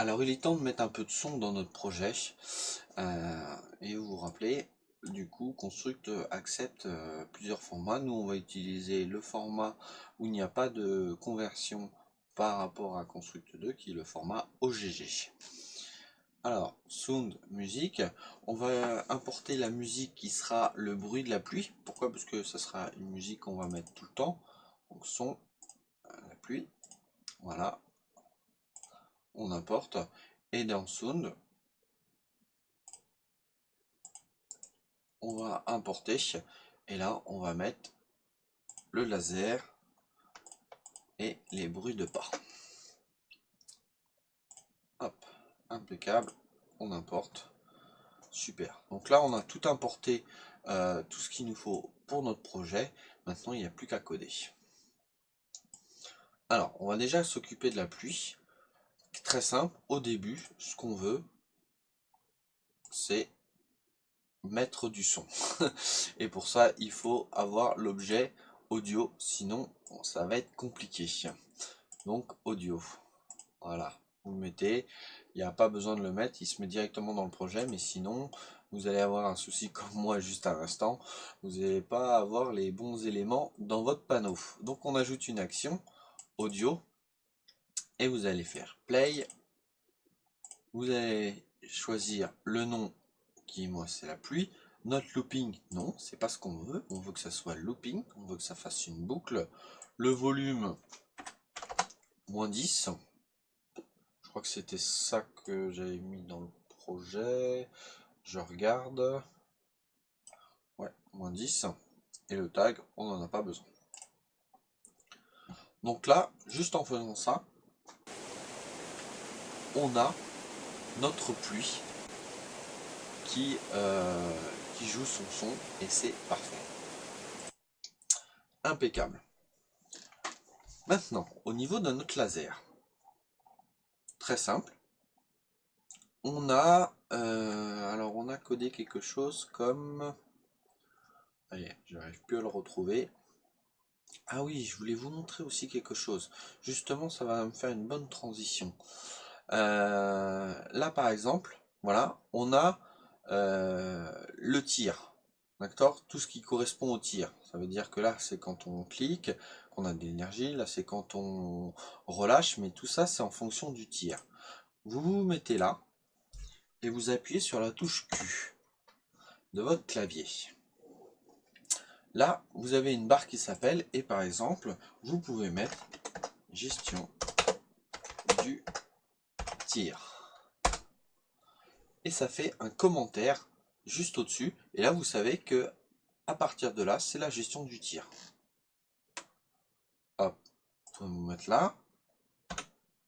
Alors il est temps de mettre un peu de son dans notre projet. Et vous vous rappelez, du coup, Construct accepte plusieurs formats. Nous, on va utiliser le format où il n'y a pas de conversion par rapport à Construct 2, qui est le format OGG. Alors, Sound, musique. On va importer la musique qui sera le bruit de la pluie. Pourquoi? Parce que ça sera une musique qu'on va mettre tout le temps. Donc, son, la pluie. Voilà, on importe. Et dans Sound, on va importer et là on va mettre le laser et les bruits de pas. Hop, impeccable, on importe. Super. Donc là on a tout importé, tout ce qu'il nous faut pour notre projet. Maintenant il n'y a plus qu'à coder. Alors on va déjà s'occuper de la pluie. Très simple, au début ce qu'on veut c'est mettre du son. Et pour ça il faut avoir l'objet audio, sinon ça va être compliqué. Donc audio, voilà, vous le mettez, il n'y a pas besoin de le mettre, il se met directement dans le projet, mais sinon vous allez avoir un souci comme moi juste à l'instant, vous n'allez pas avoir les bons éléments dans votre panneau. Donc on ajoute une action audio et vous allez faire play, vous allez choisir le nom qui moi c'est la pluie, not looping, non c'est pas ce qu'on veut, on veut que ça soit looping, on veut que ça fasse une boucle, le volume -10. Je crois que c'était ça que j'avais mis dans le projet. Je regarde. Ouais, -10. Et le tag, on n'en a pas besoin. Donc là, juste en faisant ça, on a notre pluie qui joue son son et c'est parfait. Impeccable. Maintenant, au niveau de notre laser, très simple. Alors on a codé quelque chose comme... Allez, j'arrive plus à le retrouver. Ah oui, je voulais vous montrer aussi quelque chose. Justement, ça va me faire une bonne transition. Là, par exemple, voilà, on a le tir. D'accord? Tout ce qui correspond au tir. Ça veut dire que là, c'est quand on clique, qu'on a de l'énergie. Là, c'est quand on relâche. Mais tout ça, c'est en fonction du tir. Vous vous mettez là et vous appuyez sur la touche Q de votre clavier. Là, vous avez une barre qui s'appelle, et par exemple, vous pouvez mettre gestion du tir. Et ça fait un commentaire juste au-dessus. Et là, vous savez que à partir de là, c'est la gestion du tir. Hop, vous pouvez vous mettre là,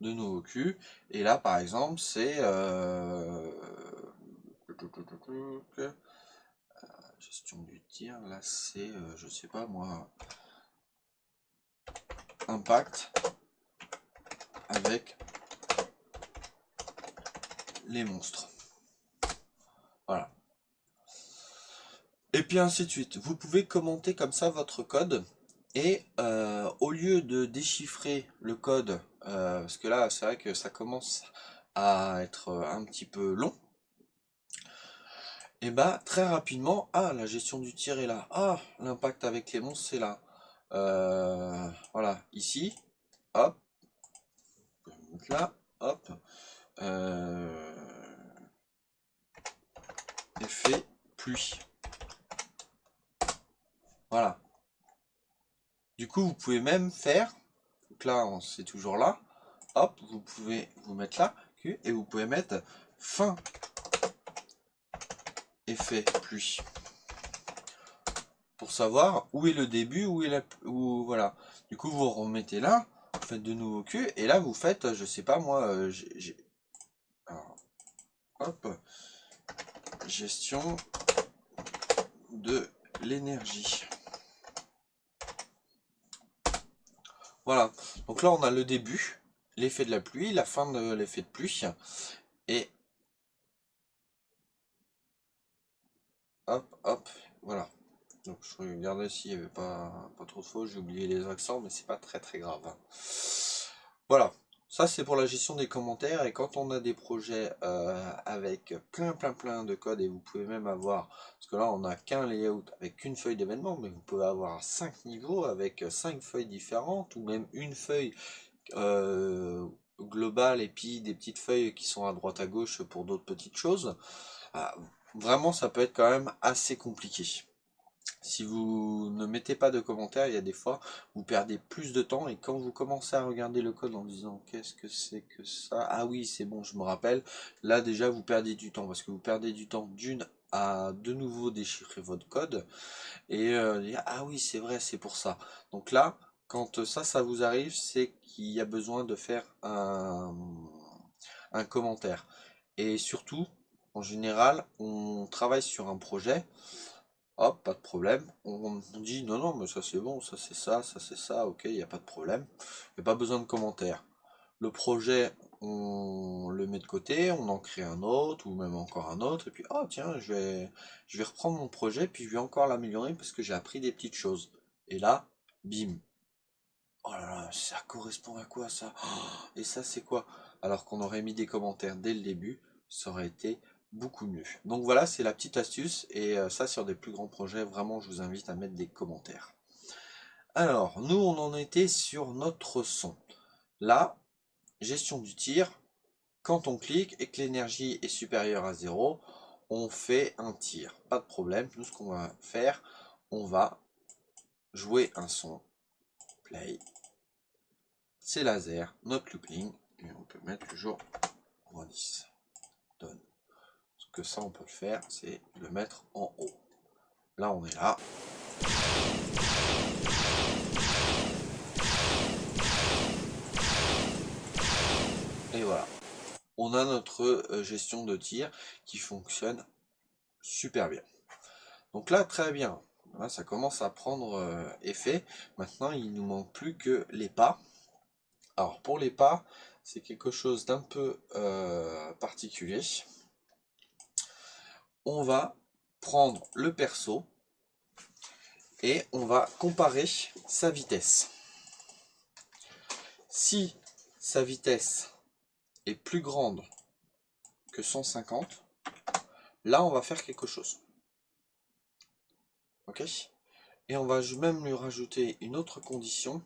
de nouveau Q. Et là, par exemple, c'est gestion du tir. Là, c'est, je sais pas moi, impact avec les monstres. Voilà. Et puis ainsi de suite. Vous pouvez commenter comme ça votre code. Et au lieu de déchiffrer le code, parce que là c'est vrai que ça commence à être un petit peu long, et bah très rapidement, ah la gestion du tir est là, ah l'impact avec les monstres c'est là. Voilà, ici, hop, vous pouvez mettre là, hop, euh, effet pluie. Voilà. Du coup vous pouvez même faire, donc là c'est toujours là, hop, vous pouvez vous mettre là, et vous pouvez mettre fin effet pluie pour savoir où est le début, où est voilà. Du coup vous remettez là, vous faites de nouveau Q et là vous faites, je sais pas moi, alors, hop, gestion de l'énergie. Voilà. Donc là on a le début, l'effet de la pluie, la fin de l'effet de pluie et hop hop, voilà. Donc je regardais s'il n'y avait pas trop de fautes, j'ai oublié les accents, mais c'est pas très grave. Voilà. Ça, c'est pour la gestion des commentaires. Et quand on a des projets avec plein de code, et vous pouvez même avoir, parce que là, on n'a qu'un layout avec une feuille d'événement, mais vous pouvez avoir 5 niveaux avec 5 feuilles différentes, ou même une feuille globale et puis des petites feuilles qui sont à droite à gauche pour d'autres petites choses. Ah, vraiment, ça peut être quand même assez compliqué. Si vous ne mettez pas de commentaires, il y a des fois, vous perdez plus de temps et quand vous commencez à regarder le code en disant qu'est-ce que c'est que ça? Ah oui, c'est bon, je me rappelle. Là déjà, vous perdez du temps parce que vous perdez du temps d'une à de nouveau déchiffrer votre code et dire ah oui, c'est vrai, c'est pour ça. Donc là, quand ça vous arrive, c'est qu'il y a besoin de faire un commentaire. Et surtout, en général, on travaille sur un projet. Hop, pas de problème. On dit non, non, mais ça c'est bon, ça c'est ça, ok, il n'y a pas de problème. Il n'y a pas besoin de commentaires. Le projet, on le met de côté, on en crée un autre, ou même encore un autre, et puis, oh tiens, je vais reprendre mon projet, puis je vais encore l'améliorer parce que j'ai appris des petites choses. Et là, bim. Oh là là, ça correspond à quoi ça? Oh, et ça c'est quoi? Alors qu'on aurait mis des commentaires dès le début, ça aurait été beaucoup mieux. Donc voilà, c'est la petite astuce, et ça sur des plus grands projets, vraiment je vous invite à mettre des commentaires. Alors, nous on en était sur notre son. Là, gestion du tir, quand on clique et que l'énergie est supérieure à 0, on fait un tir. Pas de problème, nous ce qu'on va faire, on va jouer un son, play, c'est laser, notre looping, et on peut mettre toujours -10. Donne. Parce que ça on peut le faire, c'est le mettre en haut. Là on est là. Et voilà. On a notre gestion de tir qui fonctionne super bien. Donc là très bien. Là, ça commence à prendre effet. Maintenant il nous manque plus que les pas. Alors pour les pas, c'est quelque chose d'un peu particulier. On va prendre le perso et on va comparer sa vitesse. Si sa vitesse est plus grande que 150, là on va faire quelque chose. Ok? Et on va même lui rajouter une autre condition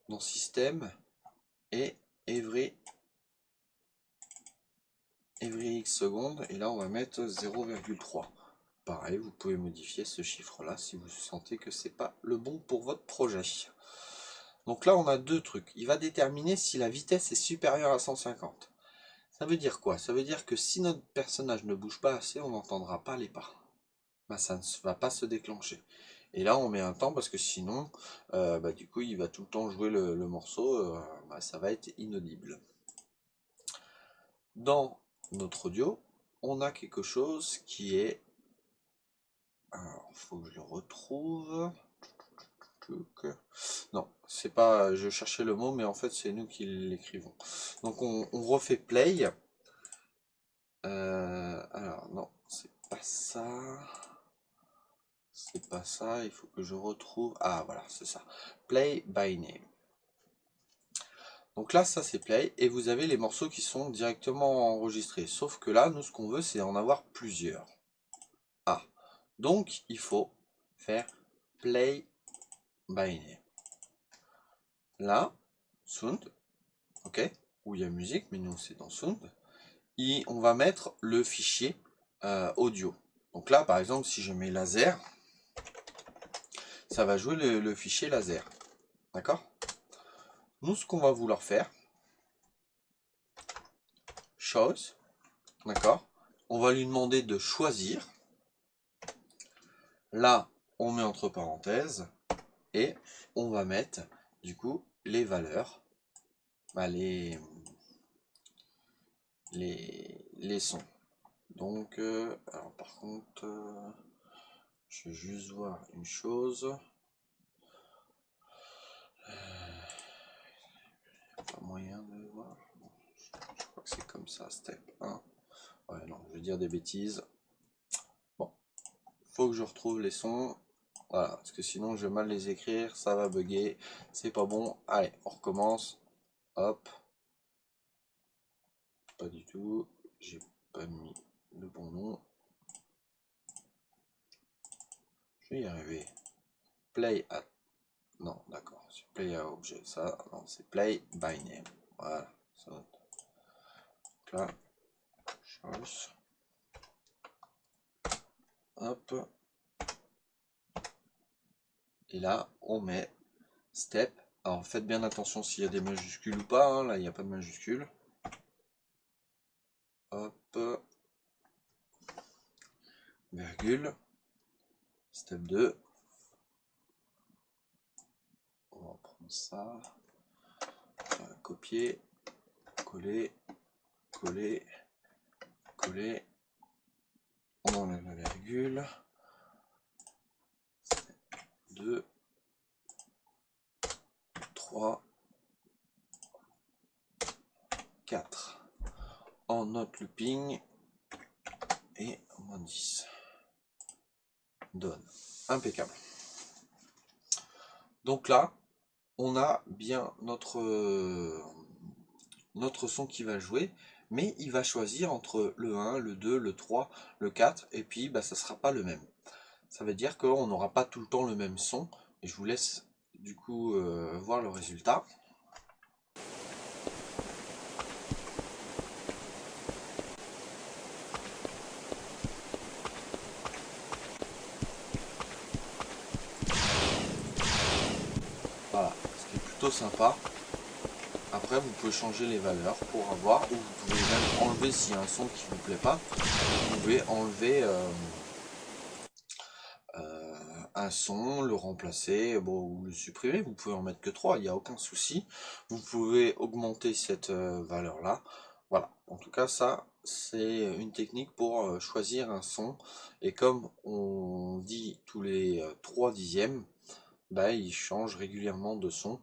dans système et every x secondes. Et là on va mettre 0,3. Pareil, vous pouvez modifier ce chiffre-là si vous sentez que c'est pas le bon pour votre projet. Donc là, on a deux trucs. Il va déterminer si la vitesse est supérieure à 150. Ça veut dire quoi? Ça veut dire que si notre personnage ne bouge pas assez, on n'entendra pas les pas. Ben, ça ne va pas se déclencher. Et là, on met un temps parce que sinon, du coup, il va tout le temps jouer le morceau. Ça va être inaudible. Dans notre audio, on a quelque chose qui est... Alors, il faut que je le retrouve. Non, c'est pas... Je cherchais le mot, mais en fait, c'est nous qui l'écrivons. Donc, on refait play. Alors, non, c'est pas ça. C'est pas ça, il faut que je retrouve... Ah, voilà, c'est ça. Play by name. Donc là, ça c'est play, et vous avez les morceaux qui sont directement enregistrés. Sauf que là, nous, ce qu'on veut, c'est en avoir plusieurs. Ah, donc il faut faire play by name. Là, sound, ok, où il y a musique, mais nous c'est dans sound. Et on va mettre le fichier audio. Donc là, par exemple, si je mets laser, ça va jouer le fichier laser. D'accord? Nous, ce qu'on va vouloir faire, chose, d'accord? On va lui demander de choisir. Là, on met entre parenthèses et on va mettre du coup les valeurs, les sons. Donc, alors par contre, je vais juste voir une chose. Pas moyen de voir. Je crois que c'est comme ça, step 1. Ouais, non, je vais dire des bêtises. Bon, faut que je retrouve les sons. Voilà, parce que sinon je vais mal les écrire, ça va bugger, c'est pas bon. Allez, on recommence. Hop. pas du tout, j'ai pas mis le bon nom. Je vais y arriver. Play at. Non, d'accord, c'est play à objet. Ça, non, c'est play by name. Voilà. Ça. Donc là, chose. Hop. Et là, on met step. Alors faites bien attention s'il y a des majuscules ou pas. Hein. Là, il n'y a pas de majuscules. Hop. Virgule. Step 2. On va prendre ça. On va copier. Coller. Coller. Coller. On enlève la virgule. 2. 3. 4. En note looping. Et moins 10. Donne. Impeccable. Donc là, on a bien notre son qui va jouer, mais il va choisir entre le 1, le 2, le 3, le 4, et puis bah, ça ne sera pas le même. Ça veut dire qu'on n'aura pas tout le temps le même son, et je vous laisse du coup voir le résultat. Voilà, ce qui est plutôt sympa. Après, vous pouvez changer les valeurs pour avoir, ou vous pouvez même enlever s'il y a un son qui ne vous plaît pas. Vous pouvez enlever un son, le remplacer, bon, ou le supprimer. Vous pouvez en mettre que 3, il n'y a aucun souci. Vous pouvez augmenter cette valeur-là. Voilà, en tout cas, ça, c'est une technique pour choisir un son. Et comme on dit tous les 3 dixièmes, bah, il change régulièrement de son.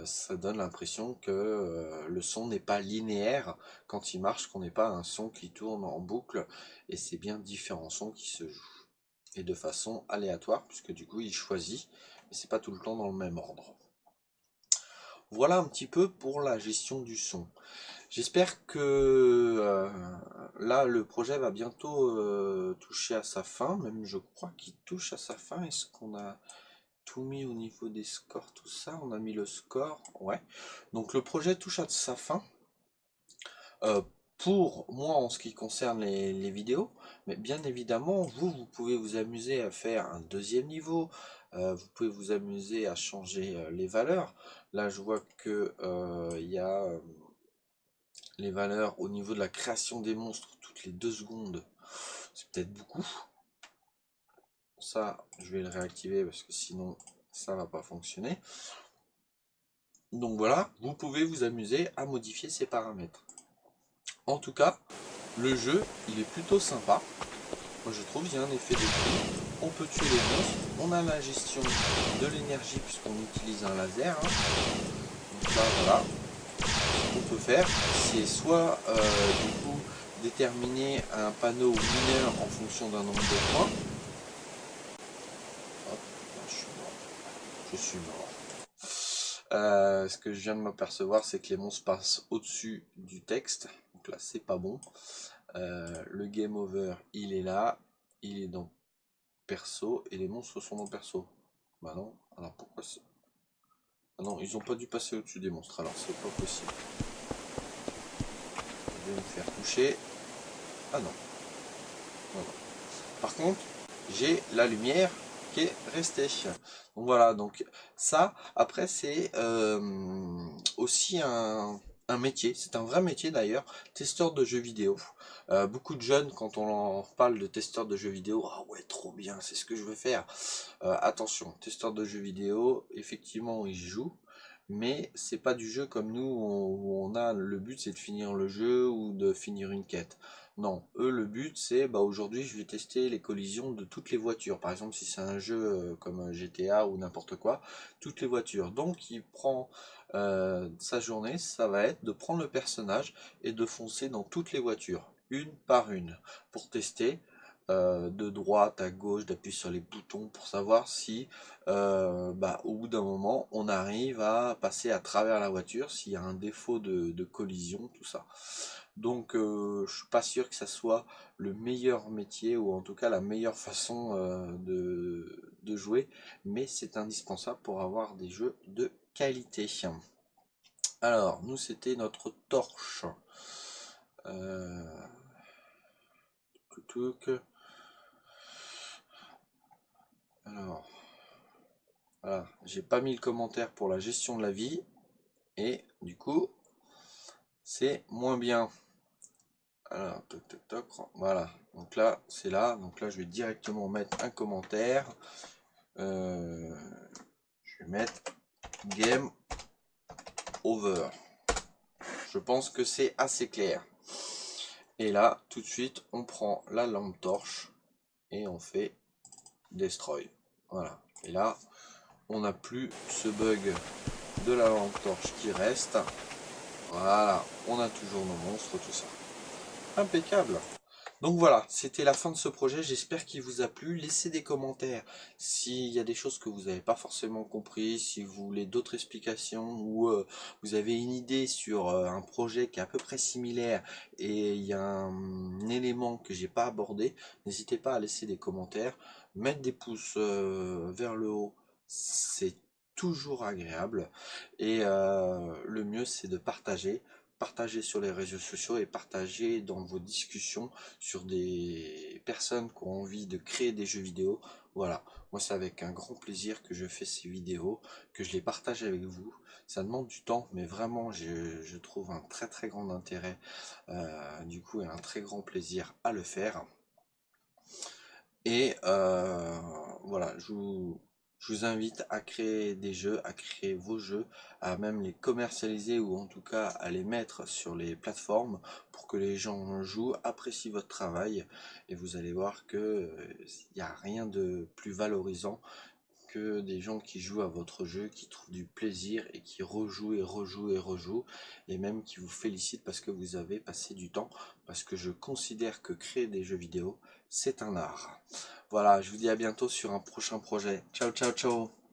Ça donne l'impression que le son n'est pas linéaire quand il marche, qu'on n'est pas un son qui tourne en boucle, et c'est bien différents sons qui se jouent, et de façon aléatoire, puisque du coup il choisit, mais c'est pas tout le temps dans le même ordre. Voilà un petit peu pour la gestion du son. J'espère que là le projet va bientôt toucher à sa fin, même je crois qu'il touche à sa fin. Est-ce qu'on a tout mis au niveau des scores, tout ça? On a mis le score, ouais. Donc le projet touche à sa fin. Pour moi en ce qui concerne les vidéos, mais bien évidemment vous pouvez vous amuser à faire un deuxième niveau, vous pouvez vous amuser à changer les valeurs. Là je vois que il y a les valeurs au niveau de la création des monstres toutes les 2 secondes, c'est peut-être beaucoup. Ça je vais le réactiver parce que sinon ça va pas fonctionner. Donc voilà, vous pouvez vous amuser à modifier ces paramètres. En tout cas, le jeu, il est plutôt sympa. Moi je trouve, il y a un effet de prix. On peut tuer les monstres. On a la gestion de l'énergie puisqu'on utilise un laser. Hein. Donc là, voilà. Ce qu'on peut faire, c'est soit du coup déterminer un panneau mineur en fonction d'un nombre de points. Hop, là, je suis mort. Je suis mort. Ce que je viens de m'apercevoir, c'est que les monstres passent au-dessus du texte. Donc là, c'est pas bon. Le game over, il est là. Il est dans perso. Et les monstres sont dans perso. Bah non. Alors pourquoi ça? Ah non, ils ont pas dû passer au-dessus des monstres. Alors c'est pas possible. Je vais me faire toucher. Ah non. Voilà. Par contre, j'ai la lumière qui est restée. Donc voilà, donc ça, après c'est aussi un métier, c'est un vrai métier d'ailleurs, testeur de jeux vidéo. Beaucoup de jeunes, quand on leur parle de testeur de jeux vidéo, ah ouais, trop bien, c'est ce que je veux faire. Attention, testeur de jeux vidéo, effectivement, ils jouent, mais c'est pas du jeu comme nous où on a le but c'est de finir le jeu ou de finir une quête. Non, eux le but c'est bah aujourd'hui je vais tester les collisions de toutes les voitures. Par exemple si c'est un jeu comme GTA ou n'importe quoi, toutes les voitures. Donc il prend sa journée, ça va être de prendre le personnage et de foncer dans toutes les voitures, une par une, pour tester de droite à gauche, d'appuyer sur les boutons pour savoir si au bout d'un moment on arrive à passer à travers la voiture, s'il y a un défaut de collision, tout ça. Donc je suis pas sûr que ça soit le meilleur métier ou en tout cas la meilleure façon de jouer, mais c'est indispensable pour avoir des jeux de qualité. Alors nous c'était notre torche. Alors voilà, j'ai pas mis le commentaire pour la gestion de la vie et du coup c'est moins bien. Alors toc toc toc, voilà, donc là c'est là, donc là je vais directement mettre un commentaire. Je vais mettre game over. Je pense que c'est assez clair. Et là tout de suite on prend la lampe torche et on fait destroy. Voilà, et là on n'a plus ce bug de la lampe torche qui reste. Voilà, on a toujours nos monstres, tout ça. Impeccable. Donc voilà, c'était la fin de ce projet, j'espère qu'il vous a plu. Laissez des commentaires s'il y a des choses que vous n'avez pas forcément compris, si vous voulez d'autres explications ou vous avez une idée sur un projet qui est à peu près similaire et il y a un élément que j'ai pas abordé, n'hésitez pas à laisser des commentaires, mettre des pouces vers le haut, c'est toujours agréable et le mieux c'est de partager. Partagez sur les réseaux sociaux et partagez dans vos discussions sur des personnes qui ont envie de créer des jeux vidéo. Voilà, moi c'est avec un grand plaisir que je fais ces vidéos, que je les partage avec vous. Ça demande du temps, mais vraiment je trouve un très très grand intérêt du coup et un très grand plaisir à le faire. Et voilà, je vous invite à créer des jeux, à créer vos jeux, à même les commercialiser ou en tout cas à les mettre sur les plateformes pour que les gens jouent, apprécient votre travail et vous allez voir que il n'y a rien de plus valorisant que des gens qui jouent à votre jeu, qui trouvent du plaisir et qui rejouent et rejouent et rejouent et même qui vous félicitent parce que vous avez passé du temps, parce que je considère que créer des jeux vidéo c'est un art. Voilà, je vous dis à bientôt sur un prochain projet. Ciao ciao ciao.